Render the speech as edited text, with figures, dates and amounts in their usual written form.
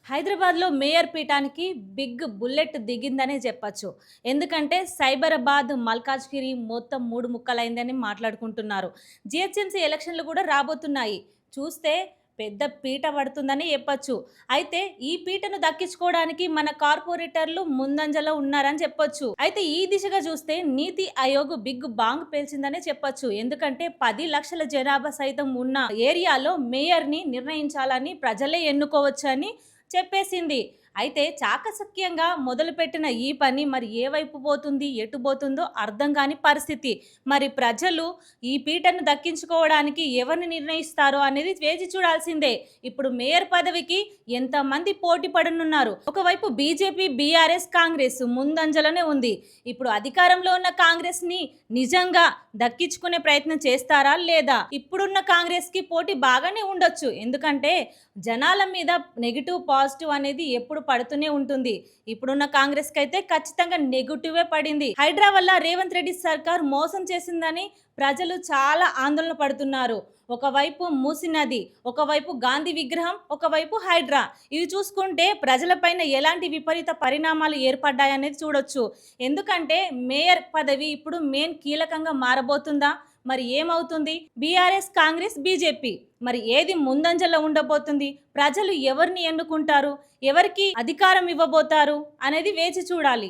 హైదరాబాద్లో మేయర్ పీఠానికి big bullet దిగిందనే చెప్పొచ్చు. ఎందుకంటే సైబరాబాద్, మల్కాజ్గిరి మొత్తం మూడు ముక్కలైందని మాట్లాడుకుంటున్నారు. జీహెచ్ఎంసీ ఎలక్షన్లు కూడా రాబోతున్నాయి. చూస్తే పెద్ద పీట పడుతుందని చెప్పొచ్చు. అయితే ఈ పీటను దక్కించుకోవడానికి మన కార్పొరేటర్లు ముందంజలో ఉన్నారని చెప్పొచ్చు. అయితే ఈ దిశగా చూస్తే నీతి ఆయోగ్ బిగ్ బాంగ్ పేల్చిందనే చెప్పొచ్చు. ఎందుకంటే 10 లక్షల జనాభా సైతం ఉన్న ఏరియాలో మేయర్ని నిర్ణయించాలని ప్రజలే ఎన్నుకోవచ్చని చెప్పేసింది. అయితే చాకచక్యంగా మొదలుపెట్టిన ఈ పని మరి ఏ వైపు పోతుంది, ఎటు పోతుందో అర్థం కాని పరిస్థితి. మరి ప్రజలు ఈ పీటను దక్కించుకోవడానికి ఎవరిని నిర్ణయిస్తారో అనేది వేచి చూడాల్సిందే. ఇప్పుడు మేయర్ పదవికి ఎంతమంది పోటీ పడనున్నారు? ఒకవైపు బీజేపీ, బీఆర్ఎస్, కాంగ్రెస్ ముందంజలోనే ఉంది. ఇప్పుడు అధికారంలో ఉన్న కాంగ్రెస్ ని నిజంగా దక్కించుకునే ప్రయత్నం చేస్తారా లేదా? ఇప్పుడున్న కాంగ్రెస్ కి పోటీ బాగానే ఉండొచ్చు. ఎందుకంటే జనాల మీద నెగిటివ్ పాజిటివ్ అనేది ఎప్పుడు పడుతూనే ఉంటుంది. ఇప్పుడున్న కాంగ్రెస్ కి అయితే ఖచ్చితంగా నెగిటివే పడింది. హైడ్రా వల్ల రేవంత్ రెడ్డి సర్కార్ మోసం చేసిందని ప్రజలు చాలా ఆందోళన పడుతున్నారు. ఒకవైపు మూసి నది, ఒకవైపు గాంధీ విగ్రహం, ఒకవైపు హైడ్రా. ఇవి చూసుకుంటే ప్రజలపైన ఎలాంటి విపరీత పరిణామాలు ఏర్పడ్డాయనేది చూడొచ్చు. ఎందుకంటే మేయర్ పదవి ఇప్పుడు మెయిన్ కీలకంగా మారబోతుందా? మరి ఏమవుతుంది? బీఆర్ఎస్, కాంగ్రెస్, బీజేపీ మరి ఏది ముందంజలో ఉండబోతుంది? ప్రజలు ఎవరిని ఎన్నుకుంటారు, ఎవరికి అధికారం ఇవ్వబోతారు అనేది వేచి చూడాలి.